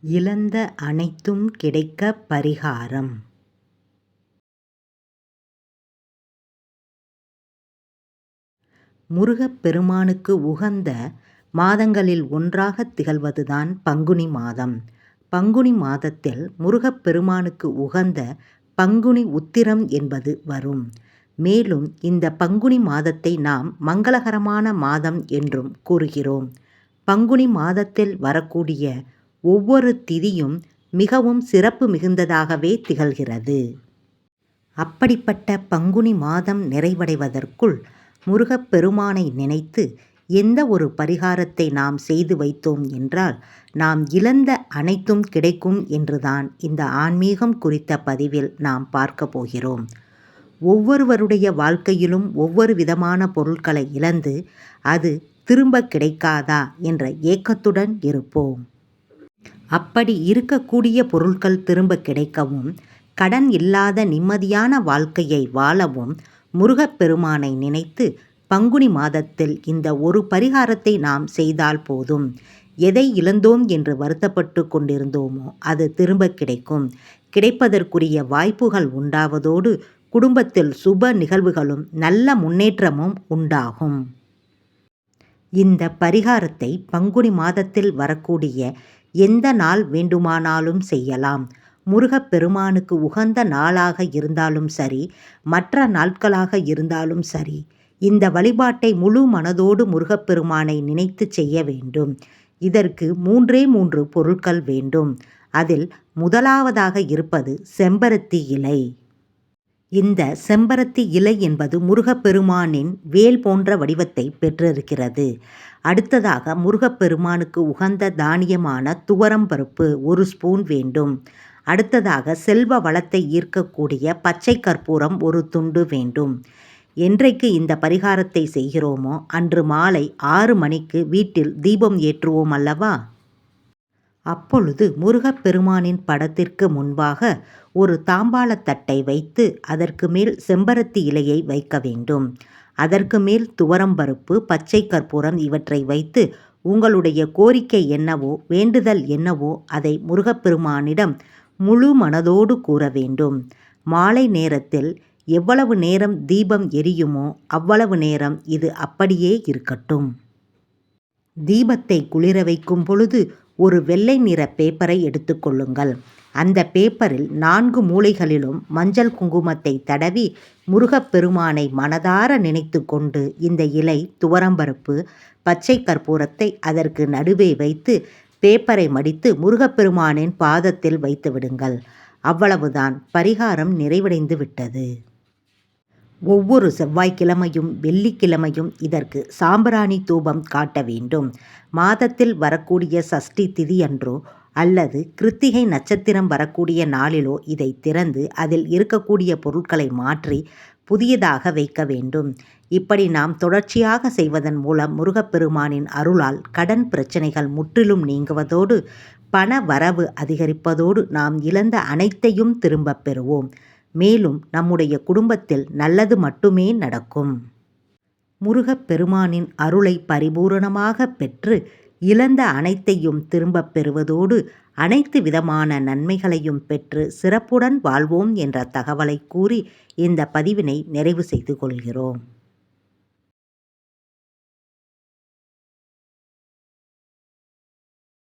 இழந்த அனைத்தும் கிடைக்க பரிகாரம். முருகப்பெருமானுக்கு உகந்த மாதங்களில் ஒன்றாக திகழ்வதுதான் பங்குனி மாதம். பங்குனி மாதத்தில் முருகப்பெருமானுக்கு உகந்த பங்குனி உத்திரம் என்பது வரும். மேலும் இந்த பங்குனி மாதத்தை நாம் மங்களகரமான மாதம் என்றும் கூறுகிறோம். பங்குனி மாதத்தில் வரக்கூடிய ஒவ்வொரு திதியும் மிகவும் சிறப்பு மிகுந்ததாகவே திகழ்கிறது. அப்படிப்பட்ட பங்குனி மாதம் நிறைவடைவதற்குள் முருகப்பெருமானை நினைத்து எந்த ஒரு பரிகாரத்தை நாம் செய்து வைத்தோம் என்றால் நாம் இழந்த அனைத்தும் கிடைக்கும் என்றுதான் இந்த ஆன்மீகம் குறித்த பதிவில் நாம் பார்க்க போகிறோம். ஒவ்வொருவருடைய வாழ்க்கையிலும் ஒவ்வொரு விதமான பொருட்களை இழந்து அது திரும்ப கிடைக்காதா என்ற ஏக்கத்துடன் இருப்போம். அப்படி இருக்கக்கூடிய பொருட்கள் திரும்ப கிடைக்கவும், கடன் இல்லாத நிம்மதியான வாழ்க்கையை வாழவும் முருகப்பெருமானை நினைத்து பங்குனி மாதத்தில் இந்த ஒரு பரிகாரத்தை நாம் செய்தால் போதும். எதை இழந்தோம் என்று வருத்தப்பட்டு கொண்டிருந்தோமோ அது திரும்ப கிடைக்கும். கிடைப்பதற்குரிய வாய்ப்புகள் உண்டாவதோடு குடும்பத்தில் சுப நிகழ்வுகளும் நல்ல முன்னேற்றமும் உண்டாகும். இந்த பரிகாரத்தை பங்குனி மாதத்தில் வரக்கூடிய எந்த நாள் வேண்டுமானாலும் செய்யலாம். முருகப்பெருமானுக்கு உகந்த நாளாக இருந்தாலும் சரி, மற்ற நாட்களாக இருந்தாலும் சரி, இந்த வழிபாட்டை முழு மனதோடு முருகப்பெருமானை நினைத்து செய்ய வேண்டும். இதற்கு 3 பொருட்கள் வேண்டும். அதில் முதலாவதாக இருப்பது செம்பருத்தி இலை. இந்த செம்பருத்தி இலை என்பது முருகப்பெருமானின் வேல் போன்ற வடிவத்தை பெற்றிருக்கிறது. அடுத்ததாக முருகப்பெருமானுக்கு உகந்த தானியமான துவரம்பருப்பு 1 ஸ்பூன் வேண்டும். அடுத்ததாக செல்வ வளத்தை ஈர்க்கக்கூடிய பச்சை கற்பூரம் 1 துண்டு வேண்டும். என்றைக்கு இந்த பரிகாரத்தை செய்கிறோமோ அன்று மாலை 6 மணிக்கு வீட்டில் தீபம் ஏற்றுவோம் அல்லவா? அப்பொழுது முருகப்பெருமானின் படத்திற்கு முன்பாக ஒரு தாம்பாளத்தட்டை வைத்து அதற்கு மேல் செம்பருத்தி இலையை வைக்க வேண்டும். அதற்கு மேல் துவரம்பருப்பு, பச்சை கற்பூரம் இவற்றை வைத்து உங்களுடைய கோரிக்கை என்னவோ, வேண்டுதல் என்னவோ அதை முருகப்பெருமானிடம் முழு மனதோடு கூற வேண்டும். மாலை நேரத்தில் எவ்வளவு நேரம் தீபம் எரியுமோ அவ்வளவு நேரம் இது அப்படியே இருக்கட்டும். தீபத்தை குளிர வைக்கும் பொழுது ஒரு வெள்ளை நிற பேப்பரை எடுத்துக்கொள்ளுங்கள். அந்த பேப்பரில் 4 மூலைகளிலும் மஞ்சள் குங்குமத்தை தடவி முருகப்பெருமானை மனதார நினைத்து கொண்டு இந்த இலை, துவரம்பருப்பு, பச்சை கற்பூரத்தை அதற்கு நடுவே வைத்து பேப்பரை மடித்து முருகப்பெருமானின் பாதத்தில் வைத்து விடுங்கள். அவ்வளவுதான், பரிகாரம் நிறைவடைந்து விட்டது. ஒவ்வொரு செவ்வாய்க்கிழமையும் வெள்ளிக்கிழமையும் இதற்கு சாம்பிராணி தூபம் காட்ட வேண்டும். மாதத்தில் வரக்கூடிய சஷ்டி திதி அன்றோ அல்லது கிருத்திகை நட்சத்திரம் வரக்கூடிய நாளிலோ இதை திறந்து அதில் இருக்கக்கூடிய பொருட்களை மாற்றி புதியதாக வைக்க வேண்டும். இப்படி நாம் தொடர்ச்சியாக செய்வதன் மூலம் முருகப்பெருமானின் அருளால் கடன் பிரச்சனைகள் முற்றிலும் நீங்குவதோடு பண வரவு அதிகரிப்பதோடு நாம் இழந்த அனைத்தையும் திரும்பப் பெறுவோம். மேலும் நம்முடைய குடும்பத்தில் நல்லது மட்டுமே நடக்கும். முருகப்பெருமானின் அருளை பரிபூரணமாக பெற்று இழந்த அனைத்தையும் திரும்பப் பெறுவதோடு அனைத்து விதமான நன்மைகளையும் பெற்று சிறப்புடன் வாழ்வோம் என்ற தகவலை கூறி இந்த பதிவினை நிறைவு செய்து கொள்கிறோம்.